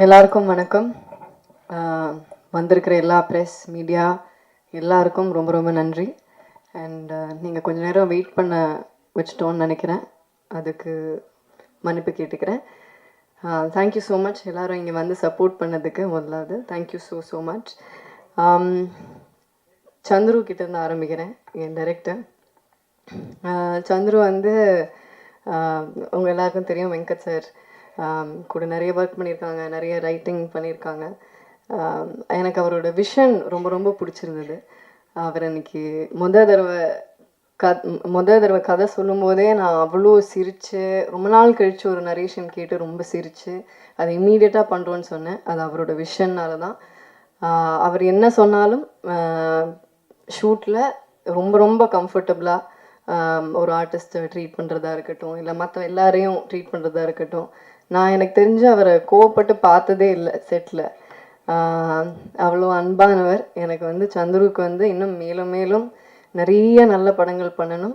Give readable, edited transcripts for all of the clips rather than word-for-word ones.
எல்லாருக்கும் வணக்கம். வந்திருக்கிற எல்லா ப்ரெஸ் மீடியா எல்லாருக்கும் ரொம்ப ரொம்ப நன்றி. அண்ட் நீங்கள் கொஞ்ச நேரம் வெயிட் பண்ண வச்சிட்டோன்னு நினைக்கிறேன். அதுக்கு மன்னிப்பு கேட்டுக்கிறேன். தேங்க்யூ ஸோ மச் எல்லோரும் இங்கே வந்து சப்போர்ட் பண்ணதுக்கு. முதலாவது தேங்க்யூ ஸோ மச். சந்துரு கிட்டேருந்து ஆரம்பிக்கிறேன். என் டைரக்டர் சந்துரு வந்து உங்கள் எல்லாருக்கும் தெரியும், வெங்கட் சார் கூட நிறைய ஒர்க் பண்ணியிருக்காங்க, நிறைய ரைட்டிங் பண்ணியிருக்காங்க. எனக்கு அவரோட விஷன் ரொம்ப ரொம்ப பிடிச்சிருந்தது. அவர் அன்றைக்கி முதல் தடவை கதை சொல்லும்போதே நான் அவ்வளோ சிரித்து, ரொம்ப நாள் கழித்து ஒரு நரேஷன் கேட்டு ரொம்ப சிரித்து அதை இம்மீடியட்டாக பண்ணுறோன்னு சொன்னேன். அது அவரோட விஷன்னால தான். அவர் என்ன சொன்னாலும் ஷூட்டில் ரொம்ப ரொம்ப கம்ஃபர்டபுளாக ஒரு ஆர்டிஸ்ட்டை ட்ரீட் பண்ணுறதா இருக்கட்டும், இல்லை மற்ற எல்லாரையும் ட்ரீட் பண்ணுறதா இருக்கட்டும். நான் எனக்கு தெரிஞ்சு அவரை கோவப்பட்டு பார்த்ததே இல்லை செட்டில். அவ்வளோ அன்பானவர். எனக்கு வந்து சந்துருக்கு வந்து இன்னும் மேலும் மேலும் நிறைய நல்ல படங்கள் பண்ணணும்,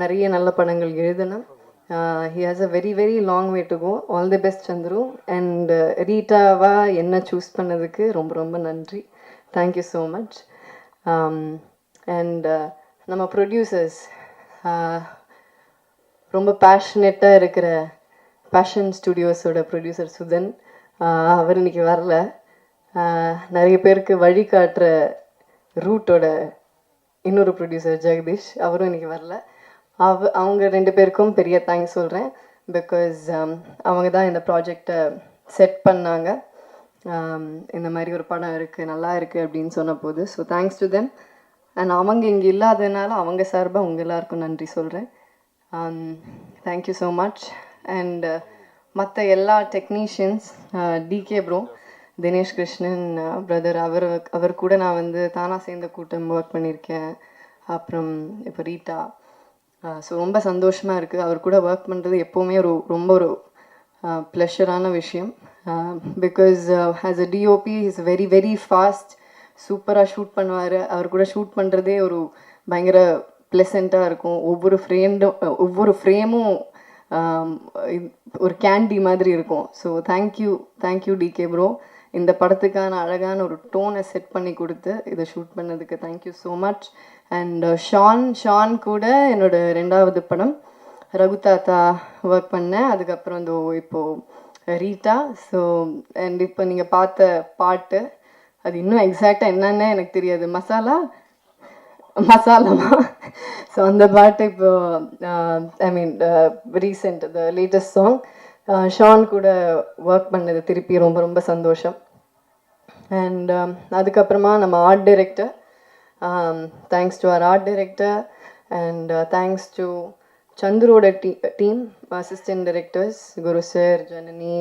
நிறைய நல்ல படங்கள் எழுதணும். He has a very very long way to go. All the best Chandru. And ரீட்டாவா என்ன சூஸ் பண்ணதுக்கு ரொம்ப ரொம்ப நன்றி. Thank you so much. அண்ட் நம்ம ப்ரொடியூசர்ஸ், ரொம்ப பேஷனேட்டாக இருக்கிற பேஷன் ஸ்டுடியோஸோட ப்ரொடியூசர் சுதன், அவர் இன்றைக்கி வரல. நிறைய பேருக்கு வழிகாட்டுற ரூட்டோட இன்னொரு ப்ரொடியூசர் ஜெகதீஷ், அவரும் இன்றைக்கி வரல. அவங்க ரெண்டு பேருக்கும் பெரிய தேங்க்ஸ் சொல்கிறேன். பிகாஸ் அவங்க தான் இந்த ப்ராஜெக்டை செட் பண்ணாங்க. இந்த மாதிரி ஒரு படம் இருக்குது, நல்லா இருக்குது அப்படின்னு சொன்ன போது. So thanks to them. And அவங்க இங்கே இல்லாததுனால அவங்க சார்பாக உங்கள் எல்லாருக்கும் நன்றி சொல்கிறேன். Thank you so much. அண்ட் மற்ற எல்லா technicians, DK bro, Dinesh Krishnan brother, அவர் கூட நான் வந்து தானாக சேர்ந்த கூட்டம் ஒர்க் பண்ணியிருக்கேன். அப்புறம் இப்போ ரீட்டா. ஸோ ரொம்ப சந்தோஷமாக இருக்குது. அவர் கூட ஒர்க் பண்ணுறது எப்போவுமே ரொம்ப ஒரு ப்ளஷரான விஷயம். Because as a DOP is very very fast, சூப்பராக ஷூட் பண்ணுவார். அவர் கூட ஷூட் பண்ணுறதே ஒரு பயங்கர ப்ளசண்ட்டாக இருக்கும். ஒவ்வொரு ஃப்ரேமும் ஒரு கேண்டி மாதிரி இருக்கும். So thank you decay bro. இந்த படத்துக்கான அழகான ஒரு டோனை செட் பண்ணி கொடுத்து இதை ஷூட் பண்ணதுக்கு thank you so much. And Shaan கூட என்னோட 2வது படம் ரகு தாத்தா ஒர்க் பண்ணேன். அதுக்கப்புறம் இப்போது ரீட்டா. ஸோ அண்ட் இப்போ நீங்கள் பார்த்த பாட்டு, அது இன்னும் எக்ஸாக்டாக என்னன்னு எனக்கு தெரியாது, மசாலாமா. ஸோ அந்த பாட்டு இப்போ I mean recent the latest song Shaan கூட ஒர்க் பண்ணது திருப்பி ரொம்ப ரொம்ப சந்தோஷம். அண்ட் அதுக்கப்புறமா நம்ம ஆர்ட் டைரக்டர், தேங்க்ஸ் டு அவர் art director. And thanks to சந்துரோட team, assistant directors Guru sir, Janani,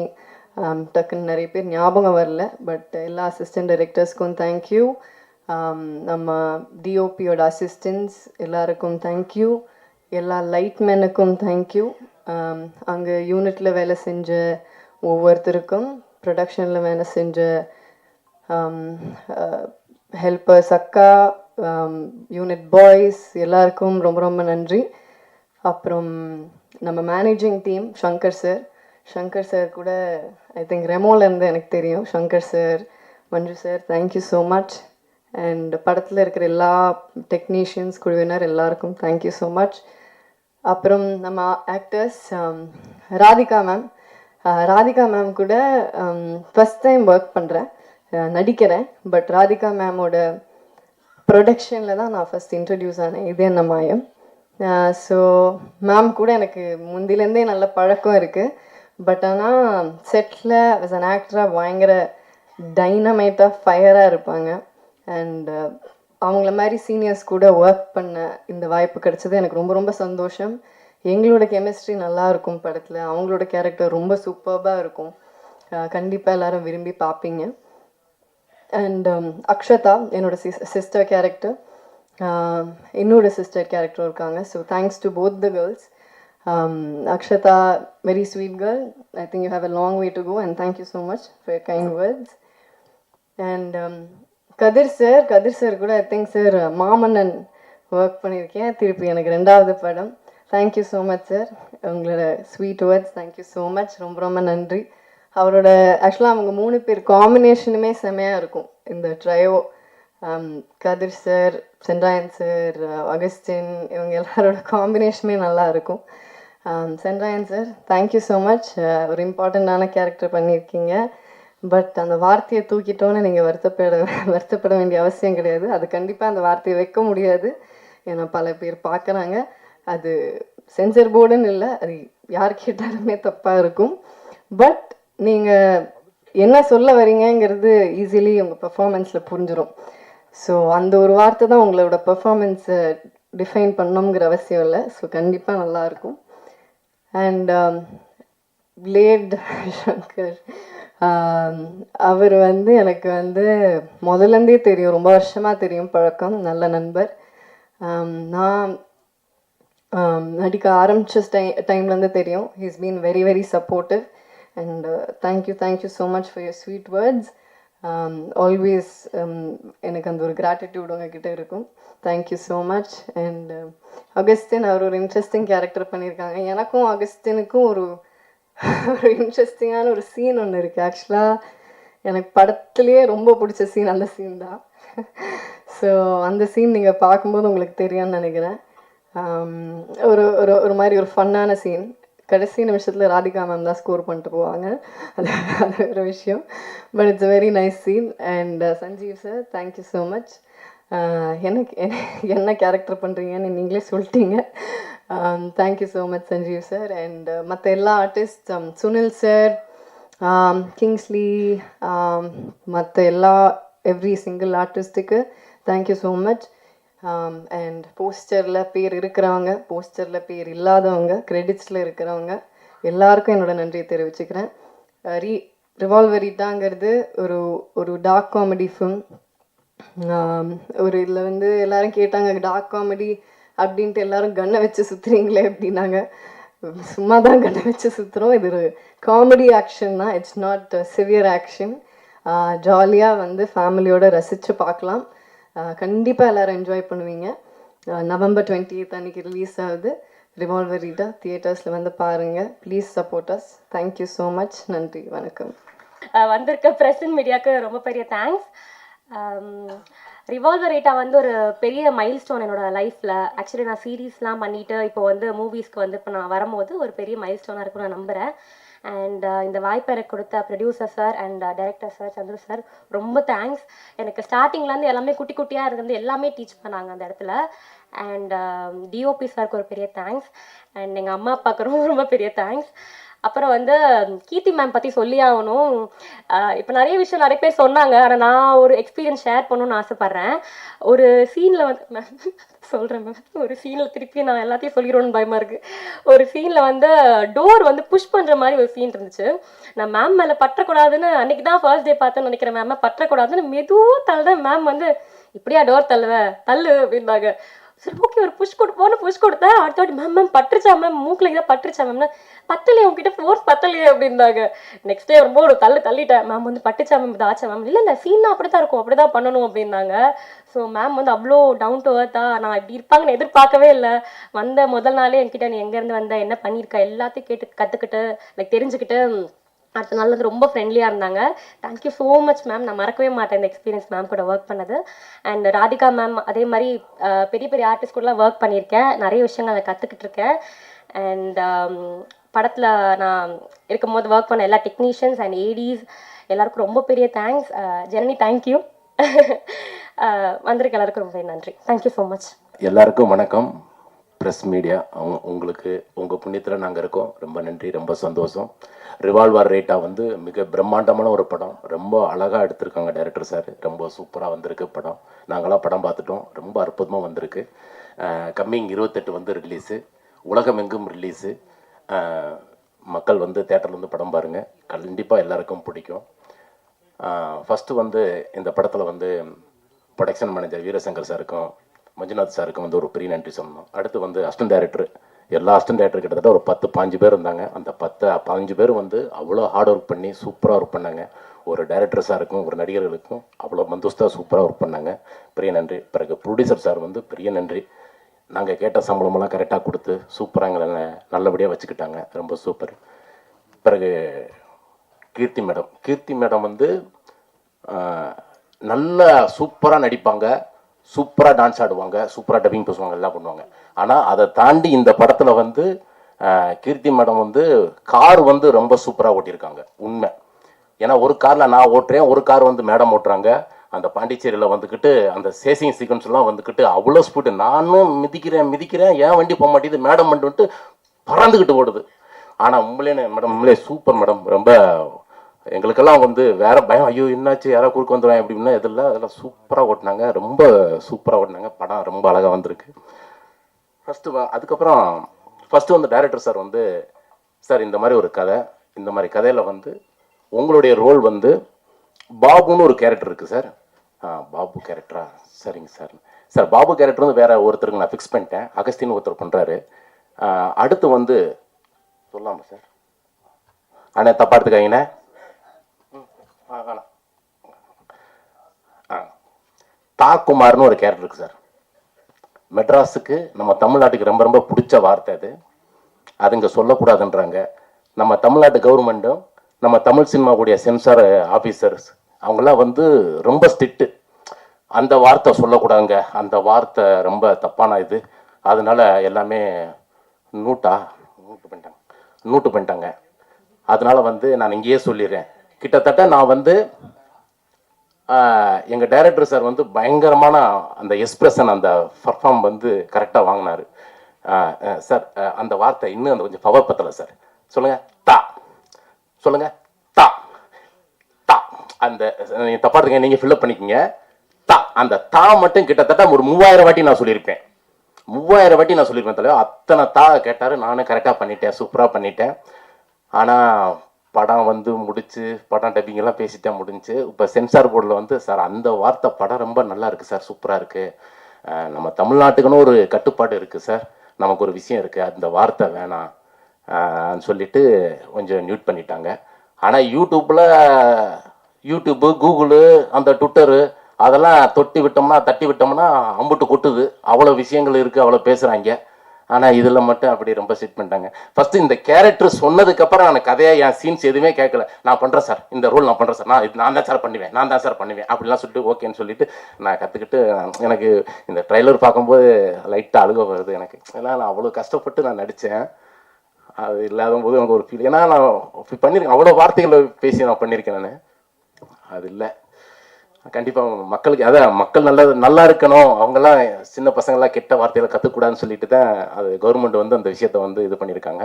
டக்குன்னு நிறைய பேர் ஞாபகம் வரல, பட் எல்லா அசிஸ்டன்ட் டைரக்டர்ஸ்க்கும் தேங்க்யூ. நம்ம டிஓபியோட அசிஸ்டன்ஸ் எல்லாருக்கும் தேங்க்யூ. எல்லா லைட்மேனுக்கும் தேங்க்யூ. அங்கே யூனிட்டில் வேலை செஞ்ச ஒவ்வொருத்தருக்கும், ப்ரொடக்ஷனில் வேலை செஞ்ச ஹெல்பர்ஸ், அக்கா, யூனிட் பாய்ஸ் எல்லாருக்கும் ரொம்ப ரொம்ப நன்றி. அப்புறம் நம்ம மேனேஜிங் டீம், சங்கர் சார் கூட ஐ திங்க் ரெமோலேருந்து எனக்கு தெரியும். Shankar sir, Manju sir, thank you so much. And படத்தில் இருக்கிற எல்லா டெக்னீஷியன்ஸ் குழுவினர் எல்லாருக்கும் தேங்க்யூ ஸோ மச். அப்புறம் நம்ம ஆக்டர்ஸ், ராதிகா மேம் கூட ஃபஸ்ட் டைம் ஒர்க் பண்ணுறேன், நடிக்கிறேன். பட் ராதிகா மேமோட ப்ரொடக்ஷனில் தான் நான் ஃபஸ்ட் இன்ட்ரடியூஸ் ஆனேன், இது என்ன மாயம். ஸோ மேம் கூட எனக்கு முந்திலேருந்தே நல்ல பழக்கம் இருக்குது. பட் ஆனால் செட்டில் ஆஸ் அன் ஆக்டராக பயங்கர டைனமைட்டாக ஃபயராக இருப்பாங்க. அண்ட் அவங்கள மாதிரி சீனியர்ஸ் கூட ஒர்க் பண்ண இந்த வாய்ப்பு கிடைச்சது எனக்கு ரொம்ப ரொம்ப சந்தோஷம். எங்களோட கெமிஸ்ட்ரி நல்லா இருக்கும் படத்தில். அவங்களோட கேரக்டர் ரொம்ப சூப்பர்பாக இருக்கும். கண்டிப்பாக எல்லோரும் விரும்பி பார்ப்பீங்க. அண்ட் அக்ஷதா, என்னோட சிஸ்டர் கேரக்டர், இன்னொரு சிஸ்டர் கேரக்டர் இருக்காங்க. So thanks to both the girls. Akshata, very sweet girl. I think you have a long way to go, and thank you so much for your kind words. And Kathir sir கூட I think sir Maamannan work பண்ணியிருக்கேன். திருப்பி எனக்கு 2வது படம். Thank you so much sir, உங்களோட sweet words thank you so much. ரொம்ப ரொம்ப நன்றி. அவரோட ஆக்சுவலாக அவங்க 3 பேர் காம்பினேஷனுமே செமையாக இருக்கும். இந்த ட்ரையோ, கதிர் சார், சென்றாயன் சார், அகஸ்டின், இவங்க எல்லாரோட காம்பினேஷனுமே நல்லா இருக்கும். Sendrayan sir, thank you so much. ஒரு இம்பார்ட்டண்ட்டான கேரக்டர் பண்ணியிருக்கீங்க. பட் அந்த வார்த்தையை தூக்கிட்டோன்னு நீங்கள் வருத்தப்பட வேண்டிய அவசியம் கிடையாது. அது கண்டிப்பாக அந்த வார்த்தையை வைக்க முடியாது. ஏன்னா பல பேர் பார்க்குறாங்க. அது சென்சர் போர்டுன்னு இல்லை, அது யார் கேட்டாலுமே தப்பாக இருக்கும். பட் நீங்கள் என்ன சொல்ல வரீங்கங்கிறது ஈஸிலி உங்கள் பெர்ஃபார்மன்ஸில் புரிஞ்சிடும். ஸோ அந்த ஒரு வார்த்தை தான் உங்களோட பெர்ஃபார்மன்ஸை டிஃபைன் பண்ணணுங்கிற அவசியம் இல்லை. ஸோ கண்டிப்பாக நல்லாயிருக்கும். அண்ட் பிளேட் சங்கர், அவர் எனக்கு முதலேருந்தே தெரியும், ரொம்ப வருஷமாக தெரியும், பழக்கம், நல்ல நண்பர். நான் நடிக்க ஆரம்பித்த டைம்லேருந்து தெரியும். He's been very very supportive. And thank you so much for your sweet words. Always எனக்கு அந்த ஒரு கிராட்டிடியூட் உங்ககிட்ட இருக்கும். Thank you so much. And Augustine, அவர் ஒரு இன்ட்ரெஸ்டிங் கேரக்டர் பண்ணியிருக்காங்க. எனக்கும் அகஸ்டினுக்கும் ஒரு இன்ட்ரெஸ்டிங்கான ஒரு சீன் ஒன்று இருக்குது. ஆக்சுவலாக எனக்கு படத்துலேயே ரொம்ப பிடிச்ச சீன் அந்த சீன் தான். ஸோ அந்த சீன் நீங்கள் பார்க்கும்போது உங்களுக்கு தெரியும்னு நினைக்கிறேன். ஒரு ஒரு ஒரு மாதிரி ஒரு ஃபன்னான சீன். கடைசி நிமிஷத்தில் ராதிகா மேம் தான் ஸ்கோர் பண்ணிட்டு போவாங்க. அது ஒரு விஷயம். But it's a very nice scene. And Sanjeev sir, thank you so much. எனக்கு என்ன கேரக்டர் பண்ணுறீங்கன்னு நீங்களே சொல்லிட்டீங்க. Thank you so much Sanjeev sir. And மற்ற எல்லா ஆர்டிஸ்ட், சுனில் சார், கிங்ஸ்லி, மற்ற எவ்ரி சிங்கிள் ஆர்டிஸ்ட்டுக்கு தேங்க்யூ ஸோ மச். அண்ட் போஸ்டரில் பேர் இருக்கிறவங்க, போஸ்டரில் பேர் இல்லாதவங்க, கிரெடிட்ஸில் இருக்கிறவங்க எல்லாருக்கும் என்னோடய நன்றியை தெரிவிச்சுக்கிறேன். ரிவால்வரிட்டாங்கிறது ஒரு டார்க் காமெடி ஃபிலிம். ஒரு இதில் எல்லோரும் கேட்டாங்க, டார்க் காமெடி அப்படின்ட்டு எல்லோரும் கண்ணை வச்சு சுற்றுறீங்களே அப்படின்னாங்க. சும்மா தான் கண்ணை வச்சு சுற்றுறோம். இது ஒரு காமெடி ஆக்ஷன் தான், இட்ஸ் நாட் சிவியர் ஆக்ஷன். ஜாலியாக ஃபேமிலியோடு ரசித்து பார்க்கலாம். கண்டிப்பாக எல்லோரும் என்ஜாய் பண்ணுவீங்க. நவம்பர் 28 அன்றைக்கி ரிலீஸ் ஆகுது ரிவால்வரிட்டா. தியேட்டர்ஸில் பாருங்கள். Please support us. Thank you so much. நன்றி, வணக்கம். வந்திருக்க ப்ரெஸ் அண்ட் மீடியாவுக்கு ரொம்ப பெரிய தேங்க்ஸ். ரிவால்வரிட்டா ஒரு பெரிய மைல் ஸ்டோன் என்னோட லைஃப்பில். ஆக்சுவலி நான் சீரீஸ்லாம் பண்ணிவிட்டு இப்போ மூவிஸ்க்கு இப்போ நான் வரும்போது ஒரு பெரிய மைல் ஸ்டோனாக இருக்குன்னு நான் நம்புகிறேன். அண்ட் இந்த வாய்ப்பை எனக்கு கொடுத்த producer sir and director sir Chandru sir ரொம்ப தேங்க்ஸ். எனக்கு ஸ்டார்டிங்லேருந்து எல்லாமே குட்டி குட்டியாக இருந்து எல்லாமே டீச் பண்ணாங்க அந்த இடத்துல. அண்ட் டிஓபி சாருக்கு ஒரு பெரிய தேங்க்ஸ். அண்ட் எங்கள் அம்மா அப்பாவுக்கு ரொம்ப ரொம்ப பெரிய தேங்க்ஸ். அப்புறம் கீர்த்தி மேம் பற்றி சொல்லி ஆகணும். இப்போ நிறைய விஷயம் நிறைய பேர் சொன்னாங்க. ஆனால் நான் ஒரு எக்ஸ்பீரியன்ஸ் ஷேர் பண்ணணும்னு ஆசைப்பட்றேன். ஒரு சீனில் மேம் சொல்கிறேன் மேம், ஒரு சீனில் திருப்பி நான் எல்லாத்தையும் சொல்லிடுவோன்னு பயமாக இருக்குது. ஒரு சீனில் டோர் புஷ் பண்ணுற மாதிரி ஒரு சீன் இருந்துச்சு. நான் மேம் மேலே பற்றக்கூடாதுன்னு அன்றைக்கி தான் ஃபர்ஸ்ட் டே பார்த்தேன்னு நினைக்கிறேன். மேம் பற்றக்கூடாதுன்னு மெதுவாக தள்ளுதான். மேம் இப்படியா டோர் தள்ளு அப்படின்னாங்க. சரி ஓகே, ஒரு புஷ் கொடுத்தேன். அடுத்த வாட்டி மேம் பட்டுருச்சா மேம், மூக்கில் இதாக பட்டுருச்சா மேம்னா, பத்தலையே உங்ககிட்ட ஃபோர்ஸ் பத்தலையே அப்படின்னாங்க. நெக்ஸ்ட் டே ரொம்ப ஒரு தள்ளிட்டேன். மேம் பட்டுச்சா மேம், இது ஆச்சா மேம், இல்லை சீனா அப்படி தான் இருக்கும், அப்படி தான் பண்ணணும் அப்படின்னாங்க. ஸோ மேம் அவ்வளோ டவுன் டு அர்த்தா. நான் இப்படி இருப்பாங்கன்னு எதிர்பார்க்கவே இல்லை. முதல் நாளே என்கிட்ட நீ எங்கேருந்து வந்த, என்ன பண்ணியிருக்க எல்லாத்தையும் கேட்டு கற்றுக்கிட்டு தெரிஞ்சுக்கிட்டு அடுத்த நாள் ரொம்ப ஃப்ரெண்ட்லியாக இருந்தாங்க. Thank you so much ma'am. நான் மறக்கவே மாட்டேன் இந்த எக்ஸ்பீரியன்ஸ் மேம் கூட ஒர்க் பண்ணது. அண்ட் ராதிகா மேம் அதே மாதிரி பெரிய பெரிய ஆர்டிஸ்ட் கூடலாம் ஒர்க் பண்ணியிருக்கேன். நிறைய விஷயங்கள் அதை கற்றுக்கிட்டு இருக்கேன். அண்ட் படத்தில் நான் இருக்கும்போது ஒர்க் பண்ண எல்லா டெக்னீஷியன்ஸ் அண்ட் ஏடிஸ் எல்லாருக்கும் ரொம்ப பெரிய தேங்க்ஸ். ஜனனி தேங்க்யூ. வந்திருக்க எல்லாருக்கும் ரொம்ப நன்றி. Thank you so much. எல்லாருக்கும் வணக்கம். ப்ரெஸ் மீடியா உங்களுக்கு உங்கள் புண்ணியத்தில் நாங்கள் இருக்கோம். ரொம்ப நன்றி, ரொம்ப சந்தோஷம். ரிவால்வரிட்டா மிக பிரம்மாண்டமான ஒரு படம். ரொம்ப அழகாக எடுத்திருக்காங்க டைரக்டர் சார். ரொம்ப சூப்பராக வந்திருக்கு படம். நாங்களாம் படம் பார்த்துட்டோம். ரொம்ப அற்புதமாக வந்திருக்கு. கம்மிங் 28 ரிலீஸு, உலகமெங்கும் ரிலீஸு. மக்கள் தேட்டரில் படம் பாருங்கள். கண்டிப்பாக எல்லாருக்கும் பிடிக்கும். ஃபஸ்ட்டு இந்த படத்தில் ப்ரொடக்ஷன் மேனேஜர் வீரசங்கர் சாருக்கும் மஞ்சுநாத் சாருக்கும் ஒரு பெரிய நன்றி சொல்லணும். அடுத்து அசிஸ்டன்ட் டைரக்டர், எல்லா அசிஸ்டன்ட் டைரக்டர் கிட்டத்தட்ட ஒரு 10-15 பேர் இருந்தாங்க. அந்த 10-15 பேர் அவ்வளோ ஹார்ட் ஒர்க் பண்ணி சூப்பராக ஒர்க் பண்ணாங்க. ஒரு டைரக்டர் சாருக்கும் ஒரு நடிகர்களுக்கும் அவ்வளோ மந்தோஸ்தாக சூப்பராக ஒர்க் பண்ணாங்க. பெரிய நன்றி. பிறகு ப்ரொடியூசர் சார் பெரிய நன்றி. நாங்கள் கேட்ட சம்பளமெல்லாம் கரெக்டாக கொடுத்து சூப்பராக எங்களை நல்லபடியாக வச்சுக்கிட்டாங்க. ரொம்ப சூப்பர். பிறகு கீர்த்தி மேடம் வந்து நல்லா சூப்பராக நடிப்பாங்க, சூப்பராக டான்ஸ் ஆடுவாங்க, சூப்பராக டப்பிங் பேசுவாங்க, எல்லாம் பண்ணுவாங்க. ஆனால் அதை தாண்டி இந்த படத்தில் வந்து கீர்த்தி மேடம் வந்து கார் வந்து ரொம்ப சூப்பராக ஓட்டியிருக்காங்க. உண்மை. ஏன்னா ஒரு காரில் நான் ஓட்டுறேன், ஒரு கார் வந்து மேடம் ஓட்டுறாங்க. அந்த பாண்டிச்சேரியில் வந்துக்கிட்டு அந்த சேசிங் சீக்வன்ஸ்லாம் வந்துக்கிட்டு அவ்வளோ ஸ்பீடு. நானும் மிதிக்கிறேன், ஏன் வண்டி போக மாட்டேங்குது, மேடம் வந்துட்டு பறந்துக்கிட்டு ஓடுது. ஆனால் உண்மையிலே சூப்பர் மேடம். ரொம்ப எங்களுக்கெல்லாம் வந்து வேற பயம், ஐயோ என்னாச்சு, யாராவது குறுக்க வந்துடுவேன் அப்படின்னா அதெல்லாம் சூப்பராக ஓட்டினாங்க, ரொம்ப சூப்பராக ஓட்டினாங்க. படம் ரொம்ப அழகாக வந்திருக்கு. அதுக்கப்புறம் ஃபஸ்ட்டு வந்து டைரக்டர் சார் வந்து, சார் இந்த மாதிரி ஒரு கதை, இந்த மாதிரி கதையில் வந்து உங்களுடைய ரோல் வந்து பாபுன்னு ஒரு கேரக்டர் இருக்குது சார். பாபு கேரக்டரா? சரிங்க சார். சார் பாபு கேரக்டர் வந்து வேற ஒருத்தருக்கு நான் ஃபிக்ஸ் பண்ணிட்டேன், அகஸ்தின்னு ஒருத்தர் பண்ணுறாரு. அடுத்து வந்து சொல்லாமா சார்? அண்ணே தப்பா எடுத்துக்காங்கண்ணே. தாக்குமார்னு ஒரு கேரக்டர் இருக்கு சார். மெட்ராஸுக்கு நம்ம தமிழ்நாட்டுக்கு ரொம்ப ரொம்ப பிடிச்ச வார்த்தை அது இங்கே சொல்லக்கூடாதுன்றாங்க. நம்ம தமிழ்நாட்டு கவர்மெண்ட்டும் நம்ம தமிழ் சினிமாவுடைய சென்சார் ஆஃபீஸர்ஸ் அவங்களாம் வந்து ரொம்ப ஸ்ட்ரிக்ட்டு. அந்த வார்த்தை சொல்லக்கூடாதுங்க, அந்த வார்த்தை ரொம்ப தப்பான இது. அதனால எல்லாமே நூட்டு பண்ணிட்டாங்க. அதனால வந்து நான் இங்கேயே சொல்லிடுறேன். கிட்டத்தட்ட நான் வந்து எங்கள் டைரக்டர் சார் வந்து பயங்கரமான அந்த எக்ஸ்பிரஷன், அந்த பர்ஃபார்ம் வந்து கரெக்டாக வாங்கினார் சார். அந்த வார்த்தை இன்னும் அந்த கொஞ்சம் பவர் பத்தலை சார். சொல்லுங்க தா, சொல்லுங்க தா தா. அந்த நீங்கள் தப்பா இருக்கீங்க, நீங்கள் ஃபில்அப் பண்ணிக்கிங்க. தா, அந்த தா மட்டும் கிட்டத்தட்ட ஒரு 3000 வாட்டி நான் சொல்லியிருப்பேன். 3000 வாட்டி நான் சொல்லியிருப்பேன் தலைவர். அத்தனை தா கேட்டார், நானும் கரெக்டாக பண்ணிட்டேன், சூப்பராக பண்ணிட்டேன். ஆனால் படம் வந்து முடிச்சு, படம் டப்பிங் எல்லாம் பேசிட்டேன், முடிஞ்சு. இப்போ சென்சார் போர்டில் வந்து சார் அந்த வார்த்தை படம் ரொம்ப நல்லா இருக்குது சார், சூப்பராக இருக்குது, நம்ம தமிழ்நாட்டுக்குன்னு ஒரு கட்டுப்பாடு இருக்குது சார், நமக்கு ஒரு விஷயம் இருக்குது, அந்த வார்த்தை வேணாம் சொல்லிட்டு கொஞ்சம் மியூட் பண்ணிட்டாங்க. ஆனால் யூடியூப்பு, கூகுளு, அந்த ட்விட்டரு அதெல்லாம் தட்டி விட்டோம்னா அம்புட்டு கொட்டுது. அவ்வளோ விஷயங்கள் இருக்குது, அவ்வளோ பேசுகிறாங்க. ஆனால் இதில் மட்டும் அப்படி ரொம்ப செட் பண்ணிட்டாங்க. ஃபஸ்ட்டு இந்த கேரக்டர் சொன்னதுக்கப்புறம் நான் கதையாக என் சீன்ஸ் எதுவுமே கேட்கல. நான் பண்ணுறேன் சார், இந்த ரோல் நான் பண்ணுறேன் சார், நான் தான் சார் பண்ணுவேன் அப்படிலாம் சொல்லிட்டு ஓகேன்னு சொல்லிட்டு நான் கற்றுக்கிட்டு, எனக்கு இந்த ட்ரைலர் பார்க்கும்போது லைட்டாக அழுக வருது எனக்கு. ஏன்னா நான் அவ்வளோ கஷ்டப்பட்டு நான் நடித்தேன். அது இல்லாத போது எனக்கு ஒரு ஃபீல். ஏன்னா நான் பண்ணியிருக்கேன், அவ்வளோ வார்த்தைகளை பேசி நான் பண்ணியிருக்கேன். நான் அது இல்லை, கண்டிப்பாக மக்களுக்கு அதான் மக்கள் நல்லா இருக்கணும், அவங்கெல்லாம் சின்ன பசங்களாம் கெட்ட வார்த்தைகளை கற்றுக்கூடாதுன்னு சொல்லிட்டு தான் அது கவர்மெண்ட் வந்து அந்த விஷயத்தை வந்து இது பண்ணியிருக்காங்க.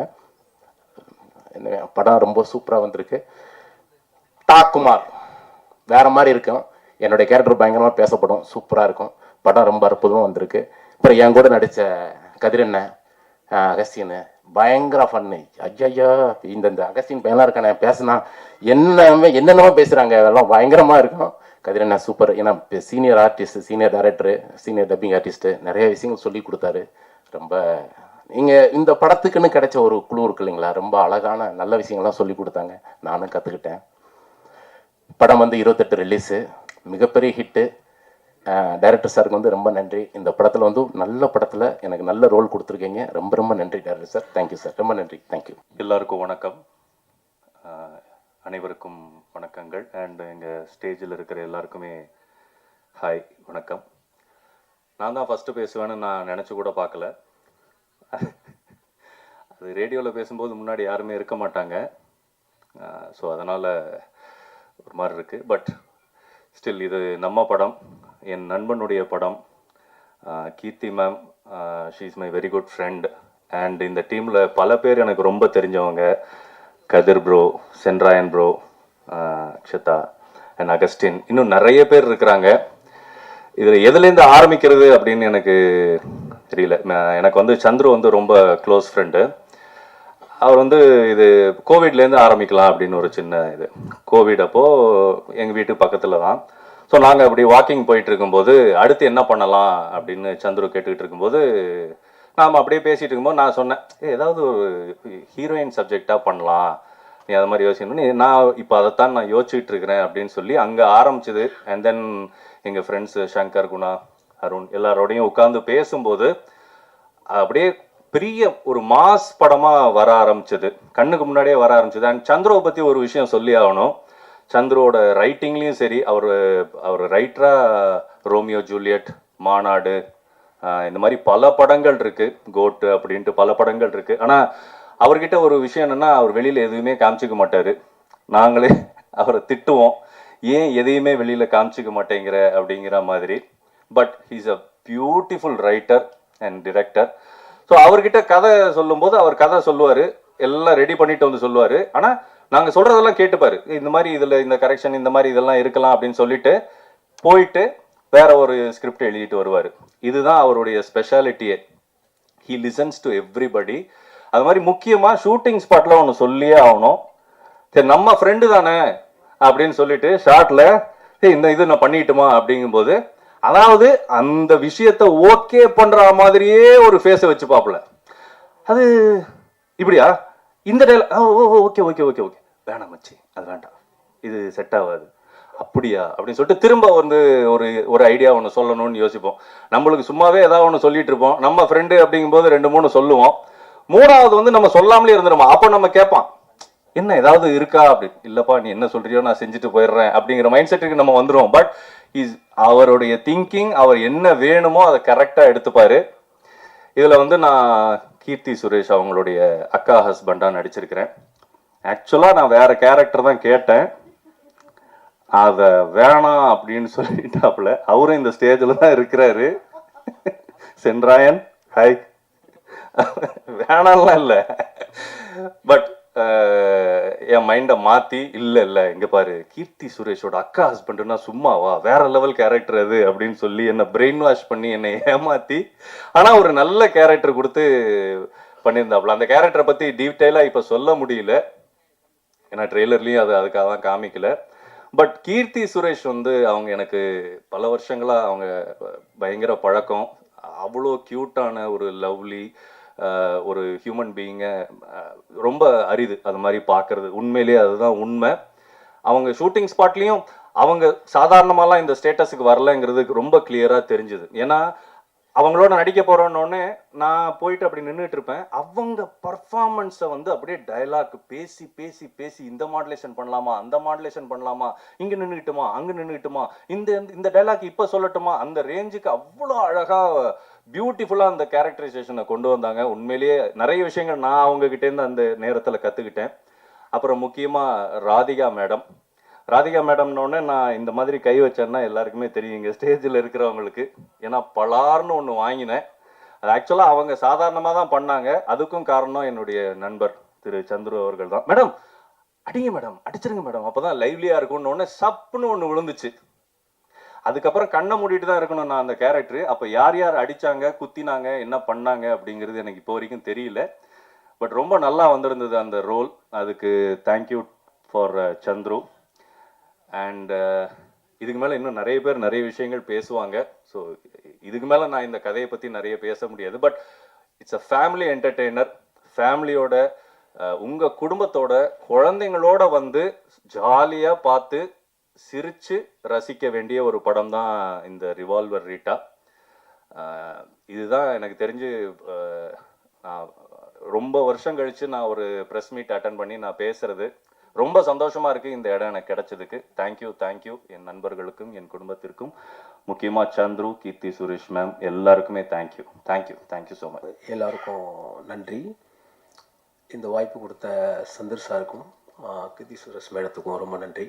படம் ரொம்ப சூப்பராக வந்திருக்கு. தாக்குமார் வேற மாதிரி இருக்கும், என்னுடைய கேரக்டர் பயங்கரமாக பேசப்படும், சூப்பராக இருக்கும். படம் ரொம்ப அற்புதமாக வந்திருக்கு. அப்புறம் என் கூட நடித்த கதிரண்ணன், அகஸ்தின் பயங்கர ஃபன்னு. ஐயா இந்த அகஸ்தின் பையன்லாம் இருக்கானே, பேசினா என்னென்னமோ பேசுகிறாங்க, அதெல்லாம் பயங்கரமாக இருக்கும். கதிரண்ணா சூப்பர். ஏன்னா senior artist, senior director, senior dubbing artist, நிறைய விஷயங்கள் சொல்லி கொடுத்தாரு. ரொம்ப நீங்கள் இந்த படத்துக்குன்னு கிடைச்ச ஒரு குழு இருக்கு இல்லைங்களா, ரொம்ப அழகான நல்ல விஷயங்கள்லாம் சொல்லி கொடுத்தாங்க, நானும் கற்றுக்கிட்டேன். படம் வந்து 28 ரிலீஸு, மிகப்பெரிய ஹிட்டு. டைரக்டர் சாருக்கு வந்து ரொம்ப நன்றி. இந்த படத்தில் வந்து நல்ல படத்தில் எனக்கு நல்ல ரோல் கொடுத்துருக்கீங்க, ரொம்ப ரொம்ப நன்றி டைரக்டர் சார். தேங்க்யூ சார், ரொம்ப நன்றி, தேங்க்யூ. எல்லாருக்கும் வணக்கம், அனைவருக்கும் வணக்கங்கள். அண்ட் எங்கள் ஸ்டேஜில் இருக்கிற எல்லாருக்குமே ஹாய், வணக்கம். நான் தான் ஃபஸ்ட்டு பேசுவேன்னு நான் நினச்சி கூட பார்க்கல. அது ரேடியோவில் பேசும்போது முன்னாடி யாருமே இருக்க மாட்டாங்க, ஸோ அதனால் ஒரு மாதிரி இருக்குது. பட் ஸ்டில் இது நம்ம படம், என் நண்பனுடைய படம். Keerthy ma'am, she is my very good friend. And இந்த டீமில் பல பேர் எனக்கு ரொம்ப தெரிஞ்சவங்க. Kathir bro, Sendrayan bro, Akshatha and Augustine, இன்னும் நிறைய பேர் இருக்கிறாங்க. இதில் எதுலேருந்து ஆரம்பிக்கிறது அப்படின்னு எனக்கு தெரியல. எனக்கு வந்து சந்துரு வந்து ரொம்ப க்ளோஸ் ஃப்ரெண்டு. அவர் வந்து இது கோவிட்லேருந்து ஆரம்பிக்கலாம் அப்படின்னு ஒரு சின்ன இது. கோவிட் அப்போது எங்கள் வீட்டு பக்கத்தில் தான். ஸோ நாங்கள் அப்படி வாக்கிங் போயிட்டு இருக்கும்போது அடுத்து என்ன பண்ணலாம் அப்படின்னு சந்துரு கேட்டுக்கிட்டு இருக்கும்போது நாம் அப்படியே பேசிகிட்டு இருக்கும்போது நான் சொன்னேன், ஏதாவது ஒரு ஹீரோயின் சப்ஜெக்டாக பண்ணலாம், நீ அது மாதிரி யோசிக்கணும்னு. நான் இப்போ அதைத்தான் நான் யோசிச்சுட்டு இருக்கிறேன் அப்படின்னு சொல்லி அங்கே ஆரம்பிச்சது. அண்ட் தென் எங்கள் ஃப்ரெண்ட்ஸு சங்கர், குணா, அருண் எல்லாரோடையும் உட்காந்து பேசும்போது அப்படியே பெரிய ஒரு மாஸ் படமாக வர ஆரம்பிச்சது, கண்ணுக்கு முன்னாடியே வர ஆரம்பிச்சது. அண்ட் சந்துருவை பற்றி ஒரு விஷயம் சொல்லி ஆகணும். சந்துருவோட ரைட்டிங்லேயும் சரி, அவர் ரைட்டராக ரோமியோ ஜூலியட், மாநாடு, இந்த மாதிரி பல படங்கள் இருக்குது, கோட்டு அப்படின்ட்டு பல படங்கள் இருக்குது. ஆனால் அவர்கிட்ட ஒரு விஷயம் என்னென்னா, அவர் வெளியில் எதுவுமே காமிச்சிக்க மாட்டார். நாங்களே அவரை திட்டுவோம், ஏன் எதையுமே வெளியில் காமிச்சிக்க மாட்டேங்கிற அப்படிங்கிற மாதிரி. But he's a beautiful writer and director. So அவர்கிட்ட கதை சொல்லும்போது அவர் கதை சொல்லுவார், எல்லாம் ரெடி பண்ணிட்டு வந்து சொல்லுவார். ஆனால் நாங்கள் சொல்கிறதெல்லாம் கேட்டுப்பார், இந்த மாதிரி இதில் இந்த கரெக்ஷன் இந்த மாதிரி இதெல்லாம் இருக்கலாம் அப்படின்னு சொல்லிட்டு போயிட்டு வேற ஒரு ஸ்கிரிப்ட் எழுதிட்டு வருவார். இதுதான் அவருடைய ஸ்பெஷாலிட்டியே. He listens to everybody. அது மாதிரி முக்கியமாக ஷூட்டிங் ஸ்பாட்டில் ஒன்று சொல்லியே ஆகணும். சரி, நம்ம ஃப்ரெண்டு தானே அப்படின்னு சொல்லிட்டு ஷார்ட்டில் இந்த இது நான் பண்ணிட்டுமா அப்படிங்கும்போது, அதாவது அந்த விஷயத்த ஓகே பண்ற மாதிரியே ஒரு ஃபேஸை வச்சு பாப்பல. அது இப்படியா, இந்த ஓகே ஓகே ஓகே ஓகே வேணாம் மச்சி, அது வேண்டாம், இது செட் ஆகாது, அப்படியா அப்படின்னு சொல்லிட்டு திரும்ப வந்து ஒரு ஐடியா ஒன்று சொல்லணும்னு யோசிப்போம். நம்மளுக்கு சும்மாவே ஏதாவது ஒன்று சொல்லிட்டு இருப்போம், நம்ம ஃப்ரெண்டு அப்படிங்கும்போது 2-3 சொல்லுவோம். 3வது வந்து நம்ம சொல்லாமலே இருந்துருமா. அப்போ நம்ம கேட்பான், என்ன ஏதாவது இருக்கா அப்படி. இல்லப்பா நீ என்ன சொல்றியோ நான் செஞ்சுட்டு போயிடுறேன் அப்படிங்கிற மைண்ட் செட்டுக்கு நம்ம வந்துடுவோம். பட் அவருடைய திங்கிங், அவர் என்ன வேணுமோ அதை கரெக்டாக எடுத்துப்பாரு. இதில் வந்து நான் கீர்த்தி சுரேஷ் அவங்களுடைய அக்கா ஹஸ்பண்டாக நடிச்சிருக்கிறேன். ஆக்சுவலாக நான் வேற கேரக்டர் தான் கேட்டேன், அதை வேணாம் அப்படின்னு சொல்லிட்டாப்புல. அவரும் இந்த ஸ்டேஜில் தான் இருக்கிறாரு. சென்றாயன் ஹாய். வேணாம்லாம் இல்லை, பட் என் மைண்டை மாற்றி இல்லை இங்கே பாரு, கீர்த்தி சுரேஷோட அக்கா ஹஸ்பண்டுனா சும்மாவா, வேற லெவல் கேரக்டர் அது அப்படின்னு சொல்லி என்னை பிரெயின் வாஷ் பண்ணி என்னை ஏமாற்றி, ஆனால் ஒரு நல்ல கேரக்டர் கொடுத்து பண்ணியிருந்தாப்புல. அந்த கேரக்டரை பற்றி டீட்டெயிலாக இப்போ சொல்ல முடியல, ஏன்னா ட்ரெய்லர்லேயும் அதுக்காக தான் காமிக்கல. பட் கீர்த்தி சுரேஷ் வந்து அவங்க எனக்கு பல வருஷங்களாக அவங்க பயங்கர பழக்கம். அவ்வளோ க்யூட்டான ஒரு லவ்லி ஒரு ஹியூமன் பீயிங்கை ரொம்ப அரிது அது மாதிரி பார்க்கறது. உண்மையிலேயே அதுதான் உண்மை. அவங்க ஷூட்டிங் ஸ்பாட்லேயும் அவங்க சாதாரணமாலாம் இந்த ஸ்டேட்டஸுக்கு வரலங்கிறது ரொம்ப கிளியராக தெரிஞ்சுது. ஏன்னா அவங்களோட நடிக்க போகிறோன்னொன்னே நான் போயிட்டு அப்படி நின்றுட்டு இருப்பேன். அவங்க பர்ஃபார்மன்ஸை வந்து அப்படியே டைலாக் பேசி பேசி பேசி இந்த மாடுலேஷன் பண்ணலாமா, அந்த மாடுலேஷன் பண்ணலாமா, இங்கே நின்றுக்கிட்டுமா, அங்கே நின்றுக்கிட்டுமா, இந்த டைலாக் இப்போ சொல்லட்டுமா, அந்த ரேஞ்சுக்கு அவ்வளோ அழகாக பியூட்டிஃபுல்லாக அந்த கேரக்டரைசேஷனை கொண்டு வந்தாங்க. உண்மையிலேயே நிறைய விஷயங்கள் நான் அவங்ககிட்டேருந்து அந்த நேரத்தில் கற்றுக்கிட்டேன். அப்புறம் முக்கியமாக ராதிகா மேடம்னோடனே நான் இந்த மாதிரி கை வச்சேன்னா எல்லாருக்குமே தெரியுங்க ஸ்டேஜில் இருக்கிறவங்களுக்கு. ஏன்னா பலார்னு ஒன்று வாங்கினேன். அது ஆக்சுவலாக அவங்க சாதாரணமாக தான் பண்ணாங்க. அதுக்கும் காரணம் என்னுடைய நண்பர் திரு சந்துரு அவர்கள் தான். மேடம் அடிங்க மேடம், அடிச்சிருங்க மேடம், அப்போ தான் லைவ்லியாக இருக்கும்னு சப்புன்னு ஒன்று விழுந்துச்சு. அதுக்கப்புறம் கண்ணை மூடிட்டு தான் இருக்கணும் நான் அந்த கேரக்டரு. அப்போ யார் யார் அடித்தாங்க, குத்தினாங்க, என்ன பண்ணாங்க அப்படிங்கிறது எனக்கு இப்போ வரைக்கும் தெரியல. பட் ரொம்ப நல்லா வந்திருந்தது அந்த ரோல். அதுக்கு தேங்க்யூ ஃபார் சந்துரு. அண்ட் இதுக்கு மேலே இன்னும் நிறைய பேர் நிறைய விஷயங்கள் பேசுவாங்க. ஸோ இதுக்கு மேலே நான் இந்த கதையை பற்றி நிறைய பேச முடியாது. But it's a family entertainer. ஃபேமிலியோட உங்கள் குடும்பத்தோட குழந்தைங்களோட வந்து ஜாலியாக பார்த்து சிரித்து ரசிக்க வேண்டிய ஒரு படம் தான் இந்த ரிவால்வர் ரீட்டா. இதுதான் எனக்கு தெரிஞ்சு நான் ரொம்ப வருஷம் கழித்து நான் ஒரு ப்ரெஸ் மீட் அட்டன் பண்ணி நான் பேசுகிறது ரொம்ப சந்தோஷமாக இருக்குது. இந்த இடம் எனக்கு கிடைச்சதுக்கு தேங்க்யூ என் நண்பர்களுக்கும் என் குடும்பத்திற்கும், முக்கியமாக சந்துரு, கீர்த்தி சுரேஷ் மேம் எல்லாருக்குமே தேங்க்யூ ஸோ மச். எல்லாருக்கும் நன்றி. இந்த வாய்ப்பு கொடுத்த சந்தர் சாருக்கும் கீர்த்தி சுரேஷ் மேடத்துக்கும் ரொம்ப நன்றி.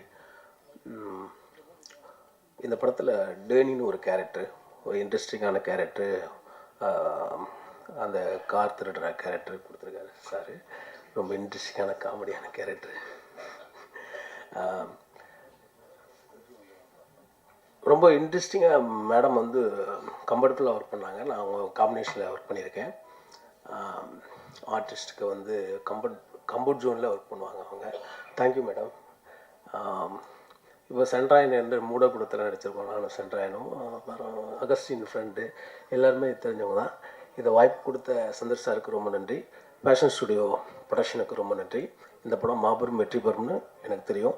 இந்த படத்தில் டேனின்னு ஒரு கேரக்டர், ஒரு இன்ட்ரெஸ்டிங்கான கேரக்டரு, அந்த கார் திருடுற கேரக்டர் கொடுத்துருக்காரு சார். ரொம்ப இன்ட்ரெஸ்டிங்கான காமெடியான கேரக்டரு. ரொம்ப இன்ட்ரெஸ்டிங்காக மேடம் வந்து கம்ஃபர்டபுளாக ஒர்க் பண்ணாங்க. நான் அவங்க காம்பினேஷனில் ஒர்க் பண்ணியிருக்கேன். ஆர்டிஸ்ட்டுக்கு வந்து கம்ஃபர்ட் ஜோனில் ஒர்க் பண்ணுவாங்க அவங்க. Thank you madam. இப்போ சென்ட்ராயன் என்று மூடக்குடத்தில் நடிச்சிருக்கோம். நானும் சென்ட்ராயனும் அப்புறம் அகஸ்டின் ஃப்ரெண்டு எல்லாருமே தெரிஞ்சவங்க தான். இதை வாய்ப்பு கொடுத்த சந்தர் சாருக்கு ரொம்ப நன்றி. ஃபேஷன் ஸ்டுடியோ ப்ரொடக்ஷனுக்கு ரொம்ப நன்றி. இந்த படம் மாபெரும் வெற்றி பெறும்னு எனக்கு தெரியும்.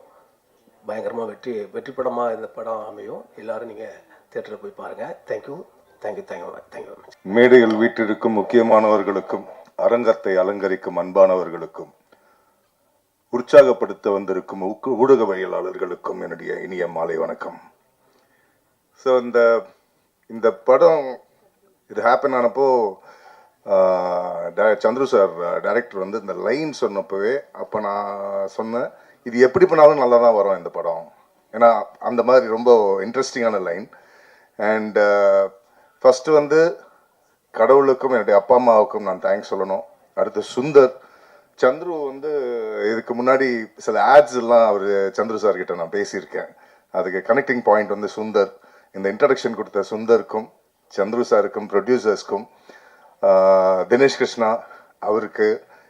பயங்கரமாக வெற்றி படமாக இந்த படம் அமையும். எல்லோரும் நீங்கள் தியேட்டரில் போய் பாருங்கள். தேங்க்யூ. Thank you very much. மேடையில் வீட்டிற்கும் முக்கியமானவர்களுக்கும் அரங்கத்தை அலங்கரிக்கும் அன்பானவர்களுக்கும் உற்சாகப்படுத்த வந்திருக்கும் ஊடகவியலாளர்களுக்கும் என்னுடைய இனிய மாலை வணக்கம். ஸோ இந்த படம் இது ஹேப்பன் ஆனப்போ சந்துரு சார் டைரக்டர் வந்து இந்த லைன் சொன்னப்பவே அப்போ நான் சொன்னேன், இது எப்படி பண்ணாலும் நல்லா தான் வரும் இந்த படம். ஏன்னா அந்த மாதிரி ரொம்ப இன்ட்ரெஸ்டிங்கான லைன். அண்ட் ஃபஸ்ட்டு வந்து கடவுளுக்கும் என்னுடைய அப்பா அம்மாவுக்கும் நான் தேங்க்ஸ் சொல்லணும். அடுத்து சுந்தர் சந்துரு வந்து இதுக்கு முன்னாடி சில ஆட்ஸ் எல்லாம் அவர் சந்துரு சார் கிட்ட நான் பேசியிருக்கேன். அதுக்கு கனெக்டிங் பாயிண்ட் வந்து சுந்தர். இந்த இன்ட்ரடக்ஷன் கொடுத்த சுந்தருக்கும் சந்துரு சாருக்கும் ப்ரொடியூசர்ஸ்க்கும் தினேஷ் கிருஷ்ணா அவருக்கு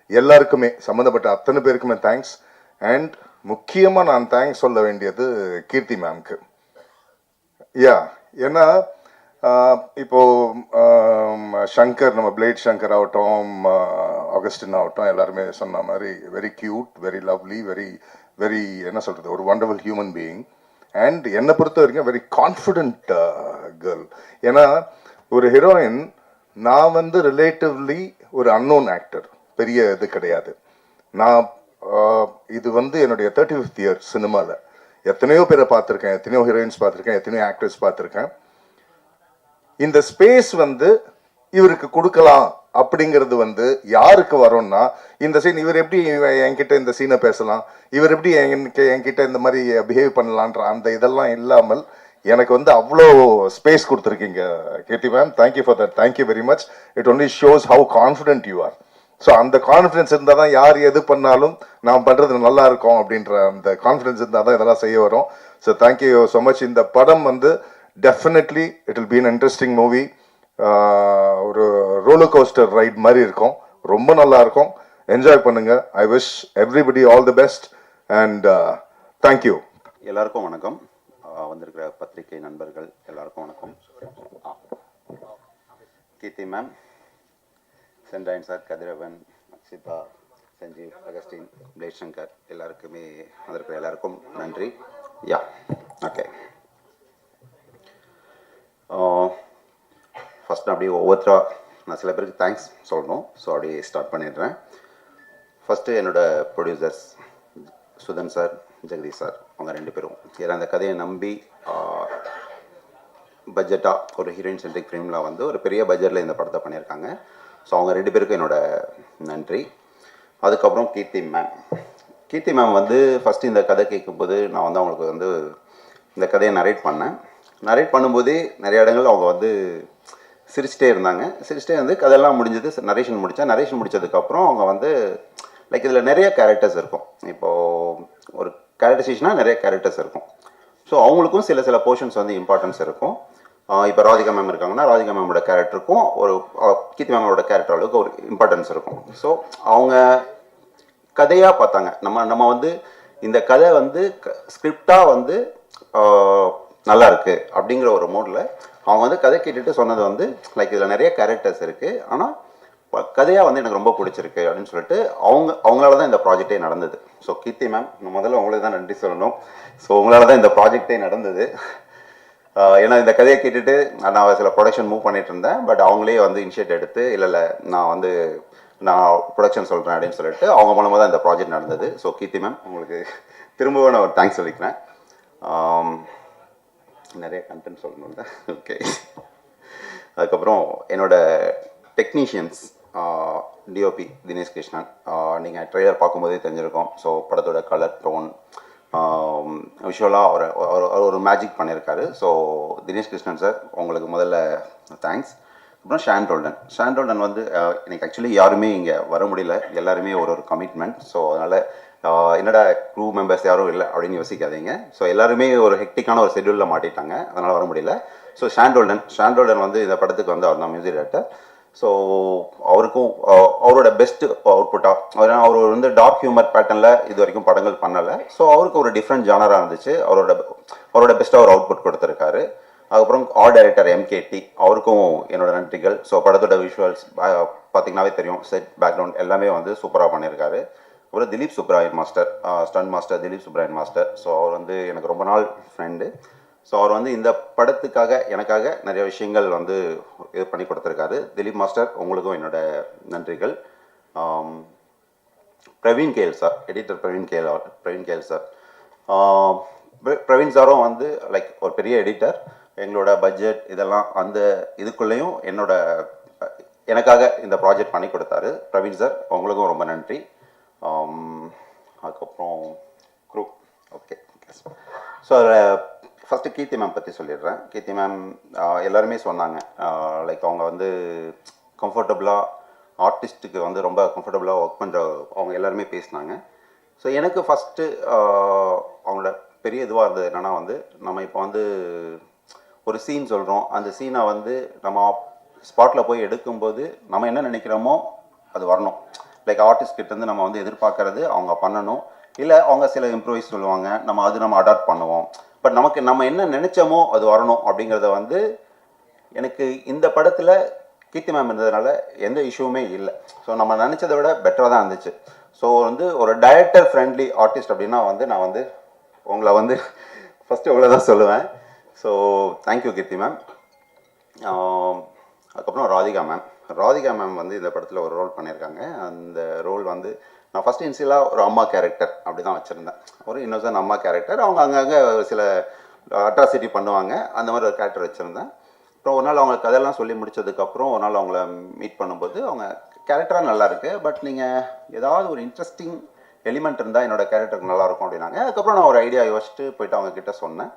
எல்லாருக்குமே சம்மந்தப்பட்ட அத்தனை பேருக்குமே தேங்க்ஸ். அண்ட் முக்கியமாக நான் தேங்க்ஸ் சொல்ல வேண்டியது கீர்த்தி மேம்க்கு. ஏன்னா இப்போ சங்கர், நம்ம பிளேட் சங்கர் ஆகட்டும், ஆகஸ்டின் ஆகட்டும், எல்லாருமே சொன்ன மாதிரி very cute, very lovely, very என்ன சொல்கிறது, ஒரு வண்டர்ஃபுல் ஹியூமன் பீயிங். அண்ட் என்னை பொறுத்த வரைக்கும் வெரி கான்ஃபிடென்ட் கேர்ள். ஏன்னா ஒரு ஹீரோயின், நான் வந்து ரிலேட்டிவ்லி ஒரு அன்னோன் ஆக்டர், பெரிய இது கிடையாது. நான் இது வந்து என்னுடைய 35th இயர் சினிமாவில் எத்தனையோ பேரை பார்த்துருக்கேன், எத்தனையோ ஹீரோயின்ஸ் பார்த்துருக்கேன், எத்தனையோ ஆக்டர்ஸ் பார்த்துருக்கேன். இந்த ஸ்பேஸ் வந்து இவருக்கு கொடுக்கலாம் அப்படிங்கிறது வந்து யாருக்கு வரும்னா, இந்த சீன் இவர் எப்படி என்கிட்ட இந்த சீனை பேசலாம், இவர் எப்படி என்கிட்ட இந்த மாதிரி பிஹேவ் பண்ணலான்ற அந்த இதெல்லாம் இல்லாமல் எனக்கு வந்து அவ்வளோ ஸ்பேஸ் கொடுத்துருக்கீங்க Keerthy ma'am. Thank you for that. Thank you very much. It only shows how confident you are. So அந்த கான்ஃபிடென்ஸ் இருந்தால் தான் யார் எது பண்ணாலும் நாம் பண்ணுறது நல்லா இருக்கும் அப்படின்ற அந்த கான்ஃபிடென்ஸ் இருந்தால் தான் இதெல்லாம் செய்ய வரும். So thank you so much. இந்த படம் வந்து definitely it will be an interesting movie. ஒரு ரோலர் கோஸ்டர் ரைட் மாதிரி இருக்கும், ரொம்ப நல்லா இருக்கும். என்ஜாய் பண்ணுங்க. I wish everybody all the best and thank you. எல்லாருக்கும் வணக்கம். வந்திருக்கிற பத்திரிகை நண்பர்கள் எல்லாருக்கும் வணக்கம். கீர்த்தி மேம், சென்றாயன் சார், கதிரவன், அக்ஷிதா, சஞ்சீவ், அகஸ்டின், பிளேட் சங்கர், எல்லாருக்குமே வந்திருக்கிற எல்லாருக்கும் நன்றி. ஓகே, ஃபஸ்ட் அப்படியே ஒவ்வொருத்தரா நான் சில பேருக்கு தேங்க்ஸ் சொல்லணும். ஸோ அப்படியே ஸ்டார்ட் பண்ணிடுறேன். ஃபஸ்ட்டு என்னோடய producers Sudhan sir, Jagadish sir, அவங்க 2 பேரும் ஏன்னா அந்த கதையை நம்பி பட்ஜெட்டாக ஒரு ஹீரோயின் சென்ட்ரிக் ஃபிலிமில் வந்து ஒரு பெரிய பட்ஜெட்டில் இந்த படத்தை பண்ணியிருக்காங்க. ஸோ அவங்க 2 பேருக்கும் என்னோட நன்றி. அதுக்கப்புறம் கீர்த்தி மேம் வந்து ஃபஸ்ட்டு இந்த கதை கேட்கும்போது நான் வந்து அவங்களுக்கு வந்து இந்த கதையை நரேட் பண்ணும்போதே நிறைய இடங்கள் அவங்க வந்து சிரிச்சிட்டே இருந்து கதையெல்லாம் முடிஞ்சது. நரேஷன் முடித்ததுக்கப்புறம் அவங்க வந்து லைக் இதில் நிறைய கேரக்டர்ஸ் இருக்கும். இப்போது ஒரு கேரக்டரைசேஷனாக நிறைய கேரக்டர்ஸ் இருக்கும். ஸோ அவங்களுக்கும் சில போர்ஷன்ஸ் வந்து இம்பார்ட்டன்ஸ் இருக்கும். இப்போ ராதிகா மேம் இருக்காங்கன்னா ராதிகா மேமோட கேரக்டருக்கும் ஒரு கீர்த்தி மேமோட கேரக்டர் அளவுக்கு ஒரு இம்பார்ட்டன்ஸ் இருக்கும். ஸோ அவங்க கதையாக பார்த்தாங்க. நம்ம வந்து இந்த கதை வந்து ஸ்கிரிப்டாக வந்து நல்லா இருக்குது அப்படிங்கிற ஒரு மோடில் அவங்க வந்து கதை கேட்டுட்டு சொன்னது வந்து லைக் இதில் நிறைய கேரக்டர்ஸ் இருக்குது, ஆனால் கதையாக வந்து எனக்கு ரொம்ப பிடிச்சிருக்கு அப்படின்னு சொல்லிட்டு அவங்களால தான் இந்த ப்ராஜெக்டே நடந்தது. ஸோ கீர்த்தி மேம், முதல்ல உங்களுக்கு தான் நன்றி சொல்லணும். ஸோ உங்களால் தான் இந்த ப்ராஜெக்டே நடந்தது. ஏன்னா இந்த கதையை கேட்டுட்டு நான் சில ப்ரொடக்ஷன் மூவ் பண்ணிட்டு இருந்தேன். பட் அவங்களே வந்து இனிஷியேட் எடுத்து இல்லை நான் ப்ரொடக்ஷன் சொல்கிறேன் அப்படின்னு சொல்லிட்டு அவங்க மூலமாக தான் இந்த ப்ராஜெக்ட் நடந்தது. ஸோ கீர்த்தி மேம், உங்களுக்கு திரும்பவும் நான் ஒரு தேங்க்ஸ் சொல்லிக்கிறேன். நிறைய கண்டென்ட் சொல்லணும்ல. ஓகே, அதுக்கப்புறம் என்னோட டெக்னீஷியன்ஸ் டிஓபி தினேஷ் கிருஷ்ணன், நீங்கள் ட்ரெய்லர் பார்க்கும்போதே தெரிஞ்சிருக்கோம். ஸோ படத்தோட கலர் டோன் விஷுவலாக அவர் ஒரு மேஜிக் பண்ணியிருக்காரு. ஸோ தினேஷ் கிருஷ்ணன் சார், உங்களுக்கு முதல்ல தேங்க்ஸ். அப்புறம் ஷான் ரோல்டன் வந்து எனக்கு ஆக்சுவலி யாருமே இங்கே வர முடியல, எல்லாருமே ஒரு கமிட்மெண்ட். ஸோ அதனால் என்னடா க்ரூ மெம்பர்ஸ் யாரும் இல்லை அப்படின்னு யோசிக்காதீங்க. ஸோ எல்லாருமே ஒரு ஹெக்டிக்கான ஒரு ஷெட்யூலில் மாட்டிட்டாங்க, அதனால் வர முடியல. ஸோ ஷான் ரோல்டன் வந்து இந்த படத்துக்கு வந்து அவர் தான் மியூசிக் டைரக்டர். ஸோ அவருக்கும் அவரோட பெஸ்ட் அவுட்புட்டாக அவர் வந்து டார்க் ஹியூமர் பேட்டர்னில் இது வரைக்கும் படங்கள் பண்ணலை. ஸோ அவருக்கு ஒரு டிஃப்ரெண்ட் ஜானராக இருந்துச்சு. அவரோட பெஸ்ட்டாக ஒரு அவுட்புட் கொடுத்துருக்காரு. அதுக்கப்புறம் ஆர்ட் டைரக்டர் எம்கேடி, அவருக்கும் என்னோட நன்றிகள். ஸோ படத்தோட விஷுவல்ஸ் பார்த்தீங்கன்னாவே தெரியும், செட் பேக்ரவுண்ட் எல்லாமே வந்து சூப்பராக பண்ணியிருக்காரு. அப்புறம் Dhilip Subbarayan master, stunt master Dhilip Subbarayan master. So அவர் வந்து எனக்கு ரொம்ப நாள் ஃப்ரெண்டு. ஸோ அவர் வந்து இந்த படத்துக்காக எனக்காக நிறைய விஷயங்கள் வந்து இது பண்ணி கொடுத்துருக்காரு. திலீப் மாஸ்டர் உங்களுக்கும் என்னோட நன்றிகள். Praveen KL sir, editor Praveen KL sir. Praveen சாரும் வந்து லைக் ஒரு பெரிய எடிட்டர். எங்களோட பட்ஜெட் இதெல்லாம் அந்த இதுக்குள்ளேயும் எனக்காக இந்த ப்ராஜெக்ட் பண்ணி கொடுத்தாரு. பிரவீன் சார் உங்களுக்கும் ரொம்ப நன்றி. அதுக்கப்புறம் குரூப் ஓகே. ஸோ ஃபஸ்ட்டு கீர்த்தி மேம் பற்றி சொல்லிடுறேன். கீர்த்தி மேம் எல்லாருமே சொன்னாங்க லைக் அவங்க வந்து கம்ஃபர்டபுளாக ஆர்டிஸ்ட்டுக்கு வந்து ரொம்ப கம்ஃபர்டபுளாக ஒர்க் பண்ணுற அவங்க எல்லாருமே பேசினாங்க. ஸோ எனக்கு ஃபஸ்ட்டு அவங்களோட பெரிய இதுவாக இருந்தது என்னென்னா வந்து நம்ம இப்போ வந்து ஒரு சீன் சொல்கிறோம், அந்த சீனை வந்து நம்ம ஸ்பாட்டில் போய் எடுக்கும்போது நம்ம என்ன நினைக்கிறோமோ அது வரணும். லைக் ஆர்டிஸ்ட் கிட்டேருந்து நம்ம வந்து எதிர்பார்க்கறது அவங்க பண்ணணும். இல்லை அவங்க சில இம்ப்ரூவைஸ் சொல்லுவாங்க, நம்ம அடாப்ட் பண்ணுவோம். பட் நம்ம என்ன நினச்சோமோ அது வரணும் அப்படிங்கிறத வந்து எனக்கு இந்த படத்தில் கீர்த்தி மேம் இருந்ததுனால எந்த இஷ்யூவுமே இல்லை. ஸோ நம்ம நினச்சதை விட பெட்டராக தான் இருந்துச்சு. ஸோ வந்து ஒரு டைரக்டர் ஃப்ரெண்ட்லி ஆர்டிஸ்ட் அப்படின்னா வந்து நான் வந்து உங்களை வந்து ஃபஸ்ட்டு உங்களை தான் சொல்லுவேன். ஸோ தேங்க்யூ கீர்த்தி மேம். அதுக்கப்புறம் ராதிகா மேம் வந்து இந்த படத்தில் ஒரு ரோல் பண்ணியிருக்காங்க. அந்த ரோல் வந்து நான் ஃபஸ்ட் இன்சியலாக ஒரு அம்மா கேரக்டர் அப்படி தான் வச்சுருந்தேன். ஒரு இன்னொசன் அம்மா கேரக்டர். அவங்க அங்கங்கே சில அட்ராசிட்டி பண்ணுவாங்க, அந்த மாதிரி ஒரு கேரக்டர் வச்சுருந்தேன். அப்புறம் ஒரு நாள் அவங்க கதையெல்லாம் சொல்லி முடிச்சதுக்கப்புறம் ஒரு நாள் அவங்கள மீட் பண்ணும்போது அவங்க கேரக்டராக நல்லா இருக்குது, பட் நீங்கள் ஏதாவது ஒரு இன்ட்ரெஸ்டிங் எலிமெண்ட் இருந்தால் என்னோடய கேரக்டருக்கு நல்லாயிருக்கும் அப்படின்னாங்க. அதுக்கப்புறம் நான் ஒரு ஐடியா யோசிச்சுட்டு போயிட்டு அவங்க கிட்ட சொன்னேன்.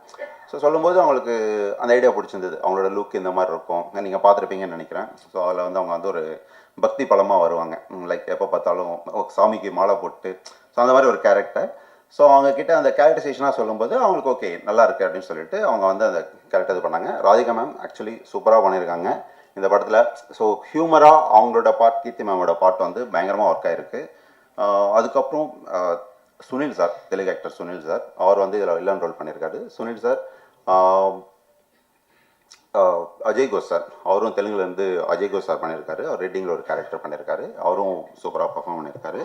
ஸோ சொல்லும்போது அவங்களுக்கு அந்த ஐடியா பிடிச்சிருந்தது. அவங்களோட லுக் இந்த மாதிரி இருக்கும், நீங்கள் பார்த்துருப்பீங்கன்னு நினைக்கிறேன். ஸோ அதில் வந்து அவங்க வந்து ஒரு பக்தி பலமாக வருவாங்க, லைக் எப்போ பார்த்தாலும் சாமிக்கு மாலை போட்டு, ஸோ அந்த மாதிரி ஒரு கேரக்டர். ஸோ அவங்கக்கிட்ட அந்த கேரக்டரைசேஷனாக சொல்லும்போது அவங்களுக்கு ஓகே நல்லா இருக்குது அப்படின்னு சொல்லிட்டு அவங்க வந்து அந்த கேரக்டர் இது பண்ணாங்க. ராதிகா மேம் ஆக்சுவலி சூப்பராக பண்ணியிருக்காங்க இந்த படத்தில். ஸோ ஹியூமராக அவங்களோட பார்ட், கீர்த்தி மேமோட பார்ட் வந்து பயங்கரமாக ஒர்க் ஆகிருக்கு. அதுக்கப்புறம் Sunil sir, Telugu actor Sunil sir, அவர் வந்து இதில் வில்லன் ரோல் பண்ணியிருக்காரு. சுனில் சார், அஜய் கோஷ் சார், அவரும் தெலுங்குலேருந்து அஜய் கோஷ் சார் பண்ணியிருக்காரு. அவர் ரெட்டிங்கில் ஒரு கேரக்டர் பண்ணியிருக்காரு, அவரும் சூப்பராக பர்ஃபார்ம் பண்ணியிருக்காரு.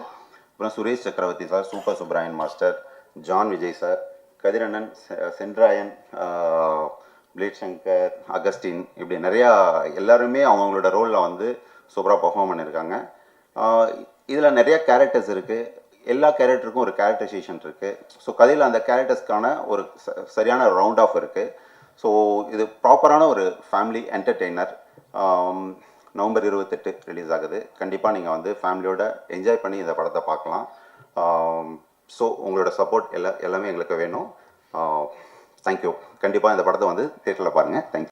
அப்புறம் Suresh Chakravarthy sir, super Subbarayan master, John Vijay sir, கதிரண்ணன், சென்ட்ராயன், பிளேட் சங்கர், அகஸ்டின், இப்படி நிறையா எல்லாருமே அவங்களோட ரோலில் வந்து சூப்பராக பர்ஃபார்ம் பண்ணியிருக்காங்க. இதில் நிறைய கேரக்டர்ஸ் இருக்குது. எல்லா கேரக்டருக்கும் ஒரு கேரக்டரைசேஷன் இருக்குது. ஸோ கதையில் அந்த கேரக்டர்ஸ்க்கான ஒரு சரியான ரவுண்ட் ஆஃப் இருக்குது. ஸோ இது ப்ராப்பரான ஒரு ஃபேமிலி என்டர்டெய்னர். நவம்பர் 28 ரிலீஸ் ஆகுது. கண்டிப்பாக நீங்கள் வந்து ஃபேமிலியோட என்ஜாய் பண்ணி இந்த படத்தை பார்க்கலாம். ஸோ உங்களோட சப்போர்ட் எல்லாமே எங்களுக்கு வேணும். தேங்க்யூ. கண்டிப்பாக இந்த படத்தை வந்து தியேட்டரில் பாருங்கள். தேங்க்யூ.